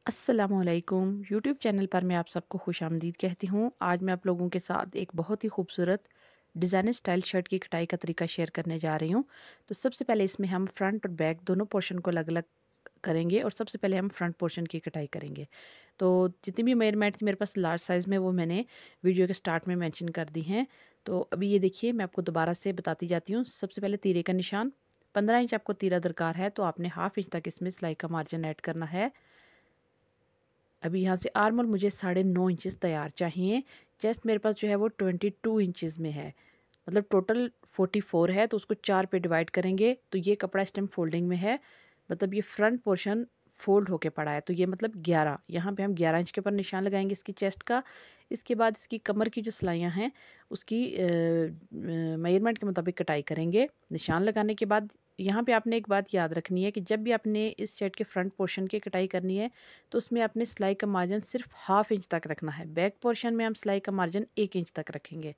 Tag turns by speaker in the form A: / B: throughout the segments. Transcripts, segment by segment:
A: अस्सलामुअलैकुम YouTube channel पर मैं आप सबको खुश आमदीद कहती हूँ। आज मैं आप लोगों के साथ एक बहुत ही खूबसूरत डिज़ाइनर स्टाइल शर्ट की कटाई का तरीका शेयर करने जा रही हूँ। तो सबसे पहले इसमें हम फ्रंट और बैक दोनों पोर्शन को अलग अलग करेंगे और सबसे पहले हम फ्रंट पोर्शन की कटाई करेंगे। तो जितनी भी मेजरमेंट थी मेरे पास लार्ज साइज़ में, वो मैंने वीडियो के स्टार्ट में मेंशन कर दी हैं। तो अभी ये देखिए, मैं आपको दोबारा से बताती जाती हूँ। सबसे पहले तीरे का निशान 15 इंच आपको तीरा दरकार है, तो आपने हाफ इंच तक इसमें सिलाई का मार्जिन ऐड करना है। अभी यहाँ से आर्म होल मुझे 9.5 इंचेस तैयार चाहिए। चेस्ट मेरे पास जो है वो 22 इंचेस में है, मतलब टोटल 44 है, तो उसको 4 पे डिवाइड करेंगे तो ये कपड़ा इस टाइम फोल्डिंग में है, मतलब ये फ्रंट पोर्शन फोल्ड होके पड़ा है, तो ये मतलब 11, यहाँ पे हम 11 इंच के ऊपर निशान लगाएंगे इसकी चेस्ट का। इसके बाद इसकी कमर की जो सिलाइयाँ हैं उसकी मेजरमेंट के मुताबिक कटाई करेंगे। निशान लगाने के बाद यहाँ पे आपने एक बात याद रखनी है कि जब भी आपने इस शर्ट के फ्रंट पोर्शन की कटाई करनी है तो उसमें आपने सिलाई का मार्जिन सिर्फ हाफ इंच तक रखना है। बैक पोर्शन में हम सिलाई का मार्जिन 1 इंच तक रखेंगे।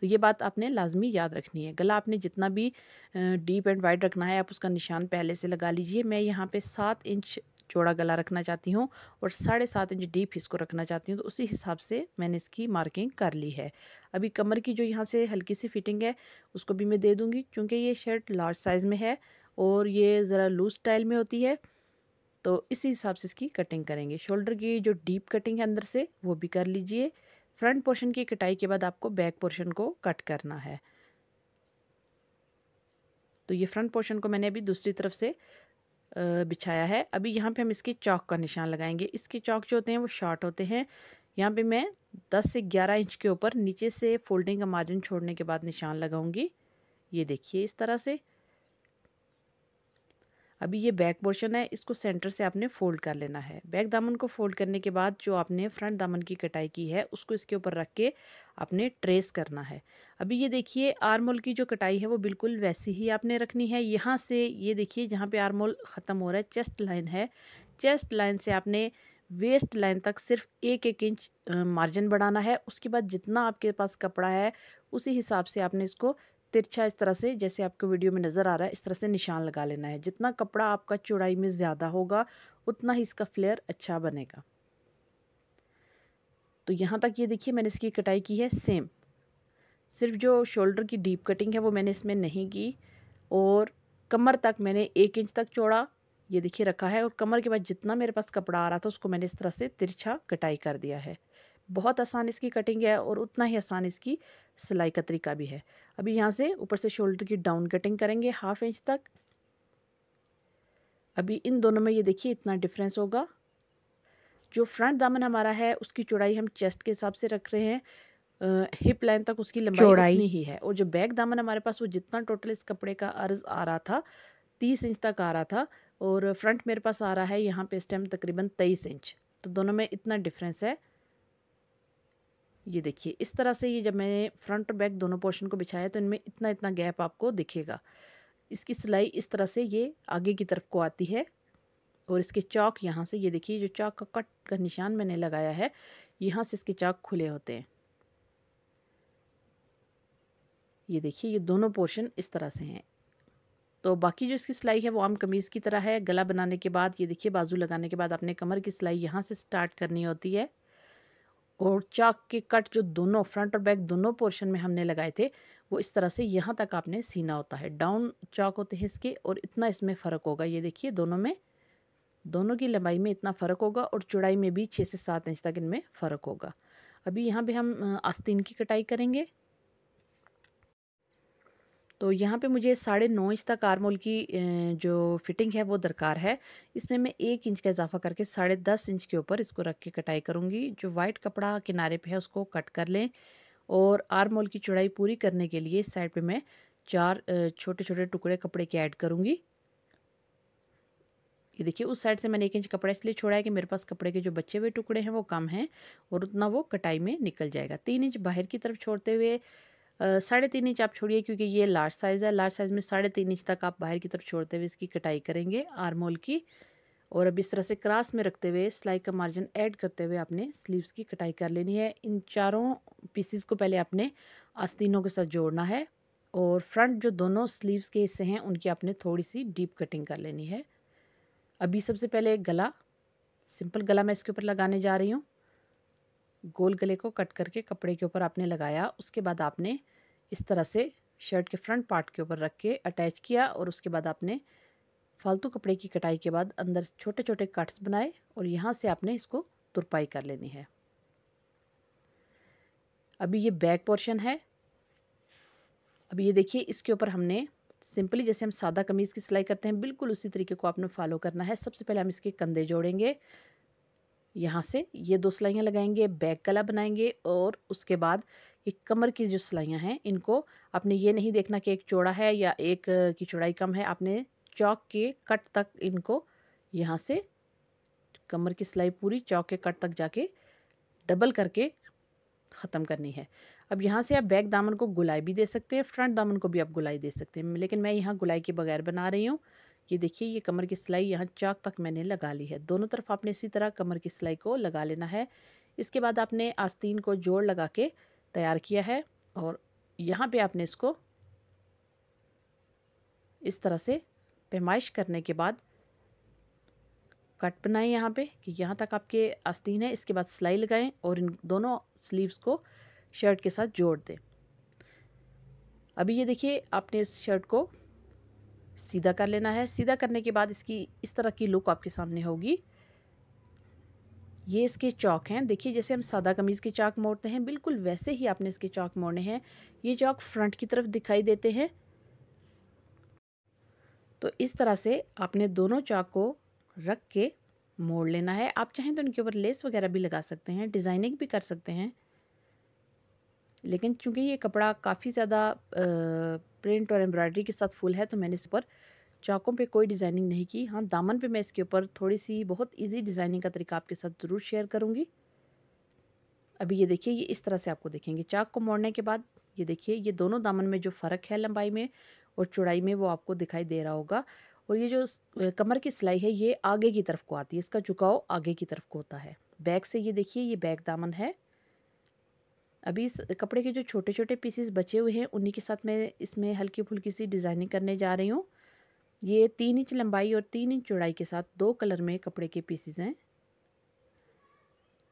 A: तो ये बात आपने लाजमी याद रखनी है। गला आपने जितना भी डीप एंड वाइड रखना है आप उसका निशान पहले से लगा लीजिए। मैं यहाँ पे 7 इंच चौड़ा गला रखना चाहती हूँ और 7.5 इंच डीप इसको रखना चाहती हूँ, तो उसी हिसाब से मैंने इसकी मार्किंग कर ली है। अभी कमर की जो यहाँ से हल्की सी फिटिंग है उसको भी मैं दे दूँगी, क्योंकि ये शर्ट लार्ज साइज़ में है और ये ज़रा लूज स्टाइल में होती है, तो इसी हिसाब से इसकी कटिंग करेंगे। शोल्डर की जो डीप कटिंग है अंदर से वो भी कर लीजिए। फ्रंट पोर्शन की कटाई के बाद आपको बैक पोर्शन को कट करना है। तो ये फ्रंट पोर्शन को मैंने अभी दूसरी तरफ से बिछाया है। अभी यहाँ पे हम इसकी चौक का निशान लगाएंगे। इसके चौक जो होते हैं वो शॉर्ट होते हैं। यहाँ पे मैं 10 से 11 इंच के ऊपर नीचे से फोल्डिंग का मार्जिन छोड़ने के बाद निशान लगाऊंगी। ये देखिए इस तरह से। अभी ये बैक पोर्शन है, इसको सेंटर से आपने फोल्ड कर लेना है। बैक दामन को फोल्ड करने के बाद जो आपने फ्रंट दामन की कटाई की है उसको इसके ऊपर रख के आपने ट्रेस करना है। अभी ये देखिए आर्म होल की जो कटाई है वो बिल्कुल वैसी ही आपने रखनी है। यहाँ से ये देखिए जहाँ पे आर्म होल ख़त्म हो रहा है, चेस्ट लाइन है, चेस्ट लाइन से आपने वेस्ट लाइन तक सिर्फ 1-1 इंच मार्जिन बढ़ाना है। उसके बाद जितना आपके पास कपड़ा है उसी हिसाब से आपने इसको तिरछा इस तरह से, जैसे आपको वीडियो में नज़र आ रहा है, इस तरह से निशान लगा लेना है। जितना कपड़ा आपका चौड़ाई में ज़्यादा होगा उतना ही इसका फ्लेयर अच्छा बनेगा। तो यहाँ तक ये देखिए मैंने इसकी कटाई की है सेम। सिर्फ जो शोल्डर की डीप कटिंग है वो मैंने इसमें नहीं की, और कमर तक मैंने 1 इंच तक चौड़ा ये देखिए रखा है, और कमर के बाद जितना मेरे पास कपड़ा आ रहा था उसको मैंने इस तरह से तिरछा कटाई कर दिया है। बहुत आसान इसकी कटिंग है और उतना ही आसान इसकी सिलाई का तरीका भी है। अभी यहाँ से ऊपर से शोल्डर की डाउन कटिंग करेंगे हाफ इंच तक। अभी इन दोनों में ये देखिए इतना डिफरेंस होगा। जो फ्रंट दामन हमारा है उसकी चौड़ाई हम चेस्ट के हिसाब से रख रहे हैं, हिप लाइन तक उसकी लंबाई उतनी ही है, और जो बैक दामन हमारे पास वो जितना टोटल इस कपड़े का अर्ज आ रहा था 30 इंच तक आ रहा था, और फ्रंट मेरे पास आ रहा है यहाँ पे इस टाइम तकरीबन 23 इंच। तो दोनों में इतना डिफरेंस है। ये देखिए इस तरह से, ये जब मैंने फ्रंट और बैक दोनों पोर्शन को बिछाया तो इनमें इतना इतना गैप आपको दिखेगा। इसकी सिलाई इस तरह से ये आगे की तरफ को आती है, और इसके चौक यहाँ से ये देखिए जो चौक का कट का निशान मैंने लगाया है यहाँ से इसके चौक खुले होते हैं। ये देखिए ये दोनों पोर्शन इस तरह से हैं। तो बाकी जो इसकी सिलाई है वो आम कमीज़ की तरह है। गला बनाने के बाद ये देखिए बाजू लगाने के बाद आपने कमर की सिलाई यहाँ से स्टार्ट करनी होती है, और चाक के कट जो दोनों फ्रंट और बैक दोनों पोर्शन में हमने लगाए थे वो इस तरह से यहाँ तक आपने सीना होता है। डाउन चाक होते हैं इसके, और इतना इसमें फ़र्क होगा। ये देखिए दोनों में, दोनों की लंबाई में इतना फ़र्क होगा, और चौड़ाई में भी 6 से 7 इंच तक इनमें फ़र्क होगा। अभी यहाँ पे हम आस्तीन की कटाई करेंगे। तो यहाँ पे मुझे 9.5 इंच तक आर्म होल की जो फिटिंग है वो दरकार है। इसमें मैं 1 इंच का इजाफा करके 10.5 इंच के ऊपर इसको रख के कटाई करूँगी। जो वाइट कपड़ा किनारे पे है उसको कट कर लें, और आर्म होल की चौड़ाई पूरी करने के लिए इस साइड पे मैं 4 छोटे छोटे टुकड़े कपड़े के ऐड करूँगी। ये देखिए उस साइड से मैंने 1 इंच कपड़ा इसलिए छोड़ा है कि मेरे पास कपड़े के जो बचे हुए टुकड़े हैं वो कम हैं, और उतना वो कटाई में निकल जाएगा। 3 इंच बाहर की तरफ छोड़ते हुए 3.5 इंच आप छोड़िए, क्योंकि ये लार्ज साइज़ है। लार्ज साइज़ में 3.5 इंच तक आप बाहर की तरफ छोड़ते हुए इसकी कटाई करेंगे आर्म होल की। और अब इस तरह से क्रॉस में रखते हुए सिलाई का मार्जिन ऐड करते हुए आपने स्लीव्स की कटाई कर लेनी है। इन चारों पीसेस को पहले आपने आस्तीनों के साथ जोड़ना है, और फ्रंट जो दोनों स्लीव्स के हिस्से हैं उनकी आपने थोड़ी सी डीप कटिंग कर लेनी है। अभी सबसे पहले गला सिंपल गला मैं इसके ऊपर लगाने जा रही हूँ। गोल गले को कट करके कपड़े के ऊपर आपने लगाया, उसके बाद आपने इस तरह से शर्ट के फ्रंट पार्ट के ऊपर रख के अटैच किया और उसके बाद आपने फालतू कपड़े की कटाई के बाद अंदर छोटे छोटे कट्स बनाए और यहाँ से आपने इसको तुरपाई कर लेनी है। अभी ये बैक पोर्शन है। अब ये देखिए, इसके ऊपर हमने सिंपली जैसे हम सादा कमीज़ की सिलाई करते हैं बिल्कुल उसी तरीके को आपने फॉलो करना है। सबसे पहले हम इसके कंधे जोड़ेंगे, यहाँ से ये 2 सिलाइयाँ लगाएंगे, बैक गला बनाएंगे और उसके बाद ये कमर की जो सिलाइयाँ हैं इनको आपने ये नहीं देखना कि एक चौड़ा है या एक की चौड़ाई कम है। आपने चौक के कट तक इनको यहाँ से कमर की सिलाई पूरी चौक के कट तक जाके डबल करके ख़त्म करनी है। अब यहाँ से आप बैक दामन को गुलाई भी दे सकते हैं, फ्रंट दामन को भी आप गुलाई दे सकते हैं, लेकिन मैं यहाँ गुलाई के बगैर बना रही हूँ। ये देखिए, ये कमर की सिलाई यहाँ चौक तक मैंने लगा ली है। दोनों तरफ आपने इसी तरह कमर की सिलाई को लगा लेना है। इसके बाद आपने आस्तीन को जोड़ लगा के तैयार किया है और यहाँ पे आपने इसको इस तरह से पैमाइश करने के बाद कट बनाएं यहाँ पे कि यहाँ तक आपके आस्तीन है। इसके बाद सिलाई लगाएं और इन दोनों स्लीव्स को शर्ट के साथ जोड़ दें। अभी ये देखिए, आपने इस शर्ट को सीधा कर लेना है। सीधा करने के बाद इसकी इस तरह की लुक आपके सामने होगी। ये इसके चौक हैं, देखिए जैसे हम सादा कमीज़ के चौक मोड़ते हैं बिल्कुल वैसे ही आपने इसके चौक मोड़ने हैं। ये चौक फ्रंट की तरफ दिखाई देते हैं। तो इस तरह से आपने दोनों चौक को रख के मोड़ लेना है। आप चाहें तो इनके ऊपर लेस वगैरह भी लगा सकते हैं, डिज़ाइनिंग भी कर सकते हैं, लेकिन चूंकि ये कपड़ा काफ़ी ज़्यादा प्रिंट और एम्ब्रॉयडरी के साथ फुल है तो मैंने इस पर चौकों पे कोई डिज़ाइनिंग नहीं की। हाँ, दामन पे मैं इसके ऊपर थोड़ी सी बहुत इजी डिज़ाइनिंग का तरीका आपके साथ ज़रूर शेयर करूँगी। अभी ये देखिए, ये इस तरह से आपको देखेंगे चाक को मोड़ने के बाद। ये देखिए, ये दोनों दामन में जो फ़र्क है लंबाई में और चौड़ाई में वो आपको दिखाई दे रहा होगा। और ये जो कमर की सिलाई है ये आगे की तरफ को आती है, इसका झुकाव आगे की तरफ को होता है। बैक से ये देखिए, ये बैक दामन है। अभी इस कपड़े के जो छोटे छोटे पीसेस बचे हुए हैं उन्हीं के साथ मैं इसमें हल्की फुल्की सी डिज़ाइनिंग करने जा रही हूँ। ये 3 इंच लंबाई और 3 इंच चौड़ाई के साथ 2 कलर में कपड़े के पीसेस हैं।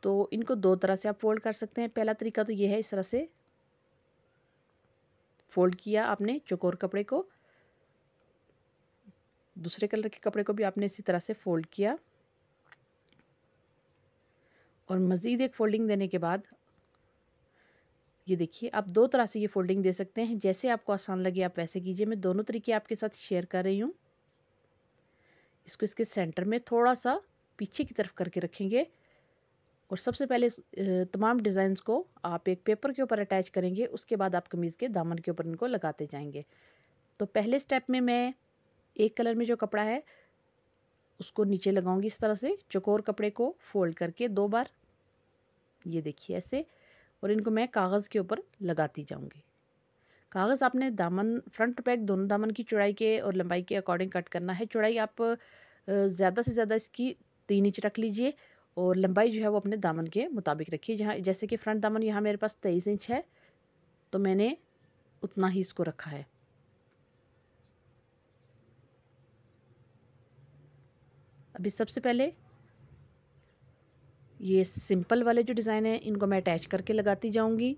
A: तो इनको 2 तरह से आप फोल्ड कर सकते हैं। पहला तरीका तो ये है, इस तरह से फोल्ड किया आपने चौकोर कपड़े को, दूसरे कलर के कपड़े को भी आपने इसी तरह से फोल्ड किया और मज़ीद एक फोल्डिंग देने के बाद ये देखिए, आप 2 तरह से ये फोल्डिंग दे सकते हैं, जैसे आपको आसान लगे आप वैसे कीजिए। मैं दोनों तरीके आपके साथ शेयर कर रही हूँ। इसको इसके सेंटर में थोड़ा सा पीछे की तरफ करके रखेंगे और सबसे पहले तमाम डिज़ाइंस को आप एक पेपर के ऊपर अटैच करेंगे, उसके बाद आप कमीज़ के दामन के ऊपर इनको लगाते जाएंगे। तो पहले स्टेप में मैं एक कलर में जो कपड़ा है उसको नीचे लगाऊंगी इस तरह से, चौकोर कपड़े को फोल्ड करके 2 बार, ये देखिए ऐसे, और इनको मैं कागज़ के ऊपर लगाती जाऊंगी। कागज़ आपने दामन फ्रंट बैक दोनों दामन की चौड़ाई के और लंबाई के अकॉर्डिंग कट करना है। चौड़ाई आप ज़्यादा से ज़्यादा इसकी 3 इंच रख लीजिए और लंबाई जो है वो अपने दामन के मुताबिक रखिए। जहाँ जैसे कि फ्रंट दामन यहाँ मेरे पास 23 इंच है तो मैंने उतना ही इसको रखा है। अभी सबसे पहले ये सिंपल वाले जो डिज़ाइन है इनको मैं अटैच करके लगाती जाऊंगी।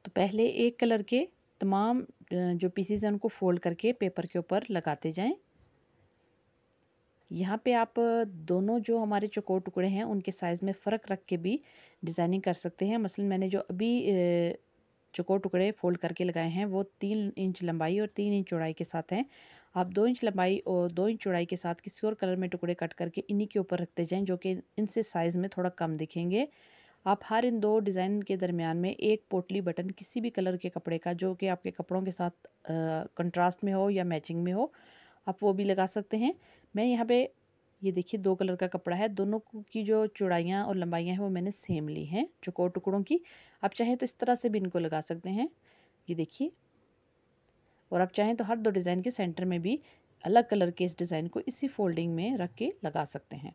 A: तो पहले एक कलर के तमाम जो पीसेस हैं उनको फोल्ड करके पेपर के ऊपर लगाते जाएं। यहाँ पे आप दोनों जो हमारे चौकोर टुकड़े हैं उनके साइज़ में फ़र्क रख के भी डिज़ाइनिंग कर सकते हैं। मसलन मैंने जो अभी चौकोर टुकड़े फोल्ड करके लगाए हैं वो 3 इंच लंबाई और 3 इंच चौड़ाई के साथ हैं। आप 2 इंच लंबाई और 2 इंच चौड़ाई के साथ किसी और कलर में टुकड़े कट करके इन्हीं के ऊपर रखते जाएं, जो कि इनसे साइज़ में थोड़ा कम दिखेंगे। आप हर इन 2 डिज़ाइन के दरमियान में एक पोटली बटन किसी भी कलर के कपड़े का जो कि आपके कपड़ों के साथ कंट्रास्ट में हो या मैचिंग में हो, आप वो भी लगा सकते हैं। मैं यहाँ पे ये देखिए 2 कलर का कपड़ा है, दोनों की जो चौड़ाइयाँ और लंबाइयाँ हैं वो मैंने सेम ली हैं चौकोर टुकड़ों की। आप चाहें तो इस तरह से भी इनको लगा सकते हैं, ये देखिए। और आप चाहें तो हर 2 डिज़ाइन के सेंटर में भी अलग कलर के इस डिज़ाइन को इसी फोल्डिंग में रख के लगा सकते हैं।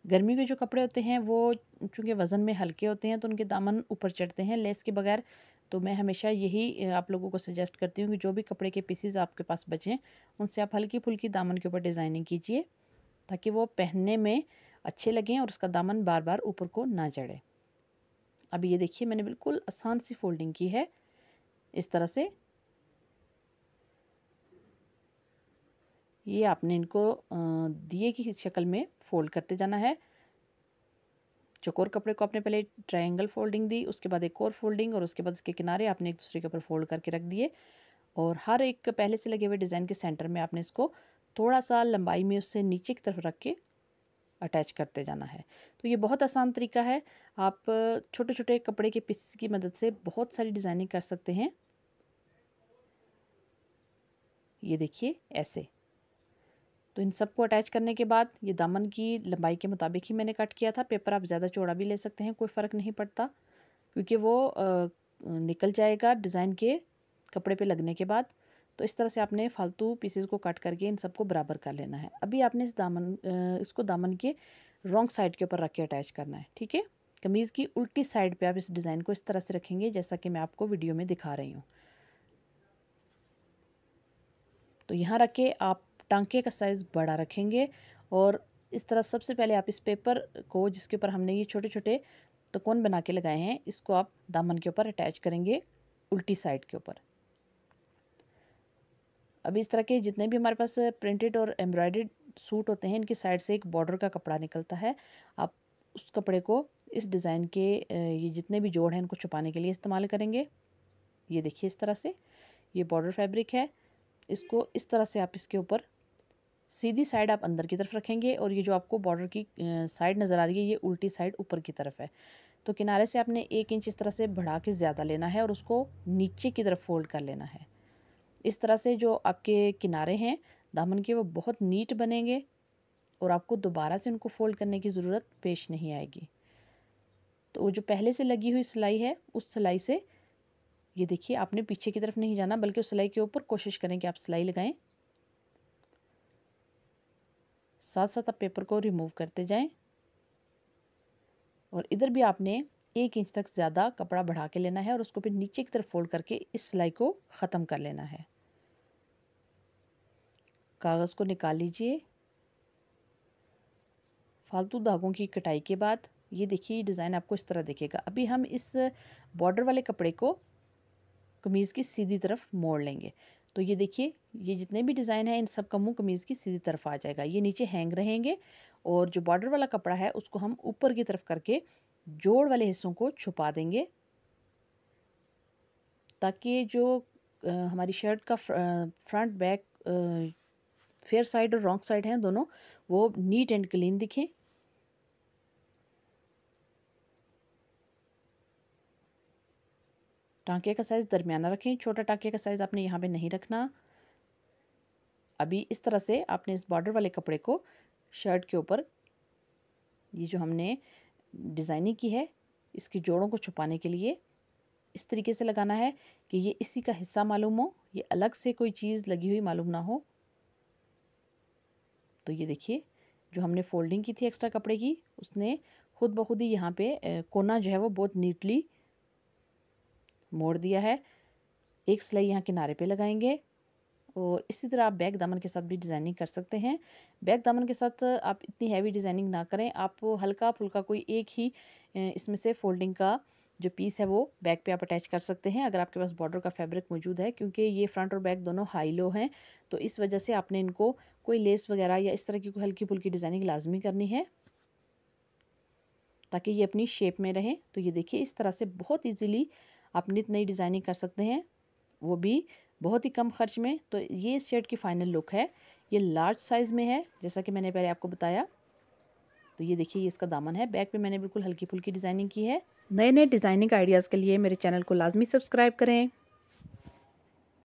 A: गर्मी के जो कपड़े होते हैं वो चूँकि वज़न में हल्के होते हैं तो उनके दामन ऊपर चढ़ते हैं लेस के बगैर। तो मैं हमेशा यही आप लोगों को सजेस्ट करती हूँ कि जो भी कपड़े के पीसेस आपके पास बचें उनसे आप हल्की फुल्की दामन के ऊपर डिज़ाइनिंग कीजिए, ताकि वो पहनने में अच्छे लगें और उसका दामन बार बार ऊपर को ना चढ़े। अभी ये देखिए मैंने बिल्कुल आसान सी फोल्डिंग की है। इस तरह से ये आपने इनको दिए की शक्ल में फोल्ड करते जाना है। चौकोर कपड़े को आपने पहले ट्रायंगल फोल्डिंग दी, उसके बाद एक और फोल्डिंग, और उसके बाद इसके किनारे आपने एक दूसरे के ऊपर फोल्ड करके रख दिए, और हर एक पहले से लगे हुए डिज़ाइन के सेंटर में आपने इसको थोड़ा सा लंबाई में उससे नीचे की तरफ रख के अटैच करते जाना है। तो ये बहुत आसान तरीका है। आप छोटे छोटे कपड़े के पीसेस की मदद से बहुत सारी डिज़ाइनिंग कर सकते हैं। ये देखिए ऐसे। तो इन सबको अटैच करने के बाद ये दामन की लंबाई के मुताबिक ही मैंने कट किया था। पेपर आप ज़्यादा चौड़ा भी ले सकते हैं, कोई फ़र्क नहीं पड़ता, क्योंकि वो निकल जाएगा डिज़ाइन के कपड़े पे लगने के बाद। तो इस तरह से आपने फालतू पीसेस को कट करके इन सबको बराबर कर लेना है। अभी आपने इसको दामन के रॉन्ग साइड के ऊपर रख के अटैच करना है, ठीक है। कमीज़ की उल्टी साइड पे आप इस डिज़ाइन को इस तरह से रखेंगे जैसा कि मैं आपको वीडियो में दिखा रही हूँ। तो यहाँ रख के आप टांके का साइज़ बड़ा रखेंगे, और इस तरह सबसे पहले आप इस पेपर को जिसके ऊपर हमने ये छोटे छोटे त्रिकोण बना के लगाए हैं, इसको आप दामन के ऊपर अटैच करेंगे उल्टी साइड के ऊपर। अब इस तरह के जितने भी हमारे पास प्रिंटेड और एम्ब्रॉयडर्ड सूट होते हैं, इनकी साइड से एक बॉर्डर का कपड़ा निकलता है। आप उस कपड़े को इस डिज़ाइन के ये जितने भी जोड़ हैं इनको छुपाने के लिए इस्तेमाल करेंगे। ये देखिए इस तरह से ये बॉर्डर फैब्रिक है। इसको इस तरह से आप इसके ऊपर सीधी साइड आप अंदर की तरफ रखेंगे, और ये जो आपको बॉर्डर की साइड नज़र आ रही है ये उल्टी साइड ऊपर की तरफ है। तो किनारे से आपने 1 इंच इस तरह से बढ़ा के ज़्यादा लेना है और उसको नीचे की तरफ फोल्ड कर लेना है। इस तरह से जो आपके किनारे हैं दामन के वो बहुत नीट बनेंगे, और आपको दोबारा से उनको फोल्ड करने की ज़रूरत पेश नहीं आएगी। तो वो जो पहले से लगी हुई सिलाई है उस सिलाई से ये देखिए आपने पीछे की तरफ नहीं जाना, बल्कि उस सिलाई के ऊपर कोशिश करें कि आप सिलाई लगाएं। साथ साथ आप पेपर को रिमूव करते जाएं, और इधर भी आपने 1 इंच तक ज़्यादा कपड़ा बढ़ा के लेना है और उसको फिर नीचे की तरफ फोल्ड करके इस सिलाई को ख़त्म कर लेना है। कागज़ को निकाल लीजिए। फालतू धागों की कटाई के बाद ये देखिए डिज़ाइन आपको इस तरह दिखेगा। अभी हम इस बॉर्डर वाले कपड़े को कमीज़ की सीधी तरफ मोड़ लेंगे। तो ये देखिए ये जितने भी डिज़ाइन हैं इन सब का मुँह कमीज़ की सीधी तरफ आ जाएगा। ये नीचे हैंग रहेंगे, और जो बॉर्डर वाला कपड़ा है उसको हम ऊपर की तरफ करके जोड़ वाले हिस्सों को छुपा देंगे, ताकि जो हमारी शर्ट का फ्रंट बैक फेयर साइड और रॉन्ग साइड हैं दोनों वो नीट एंड क्लीन दिखें। टांके का साइज़ दरमियाना रखें, छोटा टांके का साइज़ आपने यहाँ पे नहीं रखना। अभी इस तरह से आपने इस बॉर्डर वाले कपड़े को शर्ट के ऊपर ये जो हमने डिज़ाइनिंग की है इसकी जोड़ों को छुपाने के लिए इस तरीके से लगाना है कि ये इसी का हिस्सा मालूम हो, ये अलग से कोई चीज़ लगी हुई मालूम ना हो। तो ये देखिए जो हमने फोल्डिंग की थी एक्स्ट्रा कपड़े की उसने खुद ब खुद ही यहाँ पे कोना जो है वो बहुत नीटली मोड़ दिया है। एक सिलाई यहाँ किनारे पे लगाएंगे, और इसी तरह आप बैक दामन के साथ भी डिज़ाइनिंग कर सकते हैं। बैक दामन के साथ आप इतनी हैवी डिज़ाइनिंग ना करें, आप हल्का फुल्का कोई एक ही इसमें से फोल्डिंग का जो पीस है वो बैक पे आप अटैच कर सकते हैं, अगर आपके पास बॉर्डर का फैब्रिक मौजूद है। क्योंकि ये फ्रंट और बैक दोनों हाई लो हैं, तो इस वजह से आपने इनको कोई लेस वगैरह या इस तरह की कोई हल्की फुल्की डिज़ाइनिंग लाजमी करनी है ताकि ये अपनी शेप में रहें। तो ये देखिए इस तरह से बहुत ईजीली आप नित नई डिज़ाइनिंग कर सकते हैं, वो भी बहुत ही कम खर्च में। तो ये इस शर्ट की फ़ाइनल लुक है। ये लार्ज साइज़ में है जैसा कि मैंने पहले आपको बताया। तो ये देखिए ये इसका दामन है। बैक पे मैंने बिल्कुल हल्की फुल्की डिज़ाइनिंग की है। नए नए डिज़ाइनिंग आइडियाज़ के लिए मेरे चैनल को लाजमी सब्सक्राइब करें।